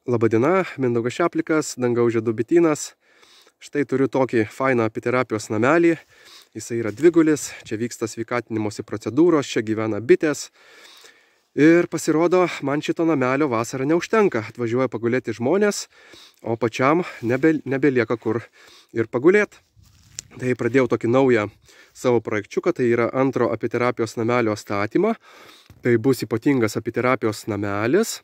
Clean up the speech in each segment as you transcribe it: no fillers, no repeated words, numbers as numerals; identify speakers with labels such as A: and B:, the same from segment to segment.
A: Labadiena, Mindaugas Šeplikas, Dangaus žiedų bitynas. Štai turiu tokį fainą apiterapijos namelį. Jisai yra dvigulis, čia vyksta sveikatinimosi procedūros, čia gyvena bitės. Ir pasirodo, man šito namelio vasarą neužtenka. Atvažiuoja pagulėti žmonės, o pačiam nebelieka kur ir pagulėti. Tai pradėjau tokį naują savo projekčiuką, tai yra antro apiterapijos namelio statymą. Tai bus ypatingas apiterapijos namelis.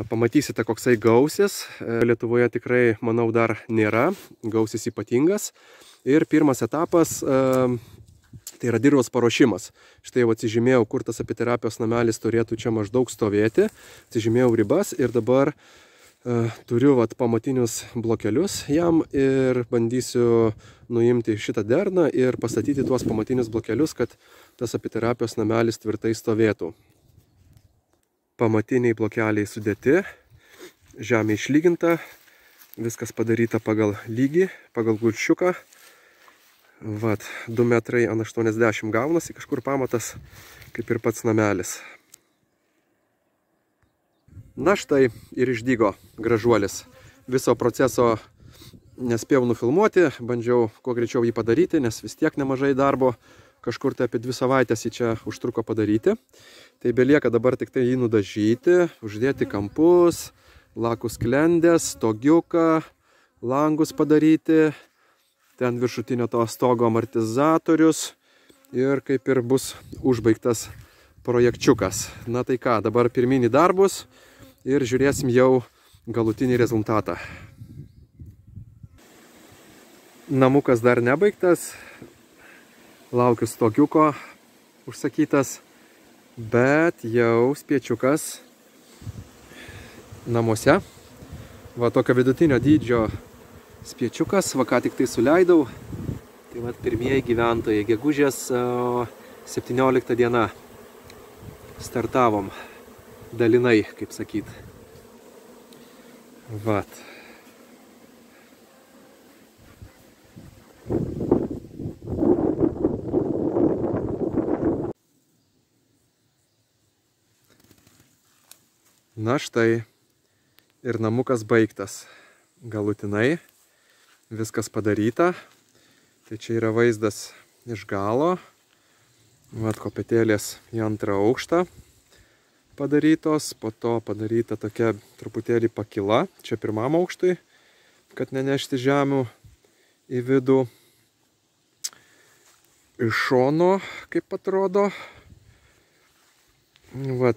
A: Pamatysite, koksai gausis. Lietuvoje tikrai, manau, dar nėra. Gausis ypatingas. Ir pirmas etapas, tai yra dirvos paruošimas. Štai jau atsižymėjau, kur tas apiterapijos namelis turėtų čia maždaug stovėti. Atsižymėjau ribas ir dabar turiu pamatinius blokelius jam ir bandysiu nuimti šitą derną ir pastatyti tuos pamatinius blokelius, kad tas apiterapijos namelis tvirtai stovėtų. Pamatiniai blokeliai sudėti, žemė išlyginta, viskas padaryta pagal lygį, pagal gulščiuką. 2 metrai ant 80 gaunasi, kažkur pamatas, kaip ir pats namelis. Na štai ir išdygo gražuolis. Viso proceso nespėjau nufilmuoti, bandžiau kuo greičiau jį padaryti, nes vis tiek nemažai darbo. Kažkur tai apie 2 savaitės jį čia užtruko padaryti. Tai belieka dabar tik tai jį nudažyti, uždėti kampus, lakų sklendės, stogiuką, langus padaryti. Ten viršutinio to stogo amortizatorius ir kaip ir bus užbaigtas projekčiukas. Na tai ką, dabar pirminį darbus ir žiūrėsim jau galutinį rezultatą. Namukas dar nebaigtas. Laukiu stogiuko užsakytas, bet jau spiečiukas namuose. Tokio vidutinio dydžio spiečiukas, ką tik tai suleidau. Tai pirmieji gyventojai, gegužės 17 diena startavom dalinai, kaip sakyt. Na štai ir namukas baigtas galutinai, viskas padaryta. Tai čia yra vaizdas iš galo, kopėtėlės į 2 aukštą padarytos, po to padaryta tokia truputėlį pakila, čia 1 aukštui, kad nenešti žemių į vidų. Iš šono, kaip atrodo.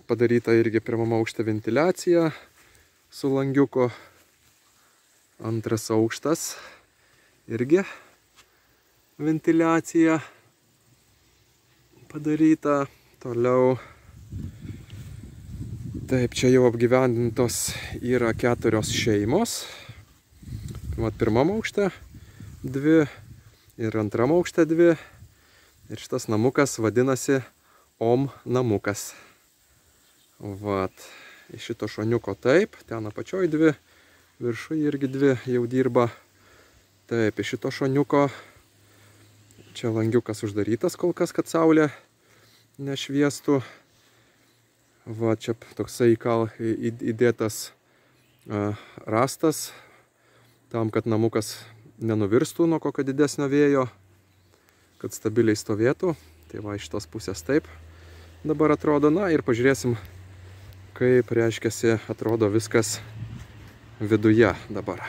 A: Padaryta irgi 1 aukšte ventiliacija su langiuku. 2 aukštas irgi ventiliacija padaryta. Toliau, taip, čia jau apgyvendintos yra 4 šeimos. 1 aukšte 2 ir 2 aukšte 2. Ir šitas namukas vadinasi Om namukas. Iš šito šoniuko taip, ten apačioj 2, viršui irgi 2 jau dirba. Taip, iš šito šoniuko čia langiukas uždarytas kol kas, kad saulė nešviestų. Čia toksai įdėtas rastas, tam, kad namukas nenuvirstų nuo kokio didesnio vėjo, kad stabiliai stovėtų. Tai iš tos pusės taip dabar atrodo. Na ir pažiūrėsim, kaip reiškiasi atrodo viskas viduje dabar.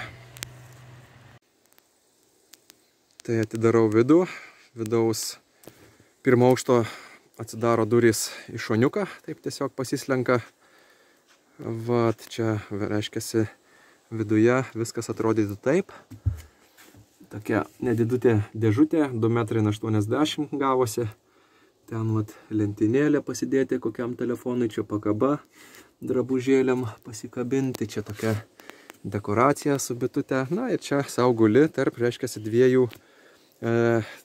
A: Tai atidarau vidų. Vidaus 1 aukšto atsidaro durys į šoniuką, taip tiesiog pasislenka. Čia reiškiasi viduje viskas atrodytų taip. Tokia nedidutė dėžutė, 2,80 m gavosi. Ten lentynėlė pasidėti kokiam telefonui, čia pakaba drabužėliam pasikabinti, čia tokia dekoracija su bitute. Na ir čia sau guli tarp, reiškiasi 2,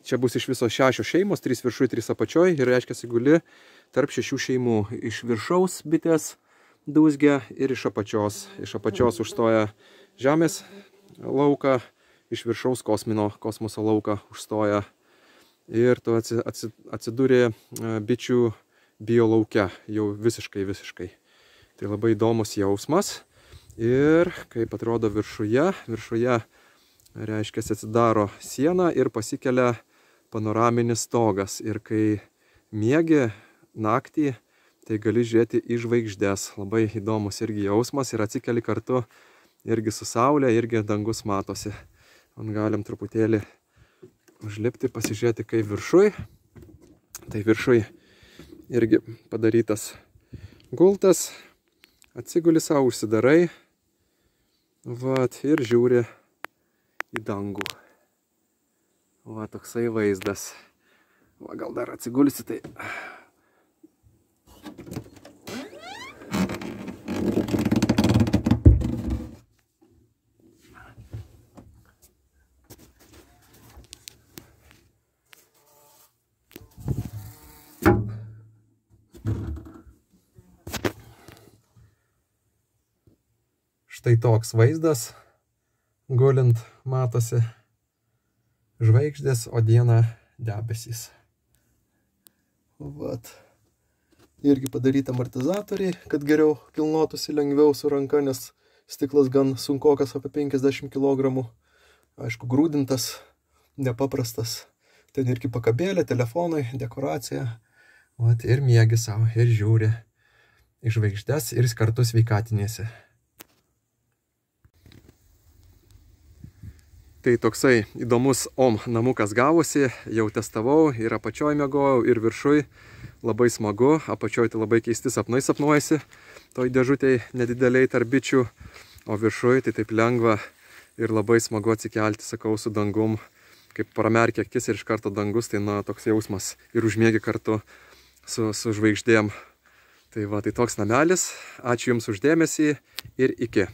A: čia bus iš viso 6 šeimos, 3 viršui, 3 apačioj ir reiškiasi guli tarp 6 šeimų. Iš viršaus bitės dūzgia ir iš apačios. Iš apačios užstoja žemės lauką, iš viršaus kosmoso lauką užstoja. Ir tu atsidūrė bičių biolauke, jau visiškai. Tai labai įdomus jausmas. Ir kaip atrodo viršuje, reiškia, atsidaro siena ir pasikelia panoraminis stogas. Ir kai miegi naktį, tai gali žiūrėti į žvaigždes. Labai įdomus irgi jausmas ir atsikeli kartu irgi su saulė, irgi dangus matosi. Man galim truputėlį užlipti, pasižiūrėti kaip viršuj. Tai viršuj irgi padarytas gultas. Atsiguli savo, užsidarai. Vat, ir žiūri į dangų. Va, toksai vaizdas. Va, gal dar atsigulsi, tai... Štai toks vaizdas, gulint matosi žvaigždės, o dieną debesys. Vat. Irgi padaryti amortizatoriai, kad geriau kilnotųsi lengviau su ranka, nes stiklas gan sunkokas, apie 50 kg. Aišku, grūdintas, nepaprastas. Ten irgi pakabėlė, telefonai, dekoracija. Vat, ir miegi savo, ir žiūri į žvaigždes ir kartu sveikatinėsi. Tai toksai įdomus OM namukas gavosi, jau testavau, ir apačioj miegojau, ir viršuj. Labai smagu, apačioj tai labai keisti sapnai sapnuojasi, toj dėžutėj nedideliai tarp bičių, o viršuj tai taip lengva ir labai smagu atsikelti, sakau, su dangum, kaip pramerkia akis ir iš karto dangus, tai na, toks jausmas ir užmiegi kartu su žvaigždėm. Tai va, tai toks namelis, ačiū Jums už dėmesį ir iki.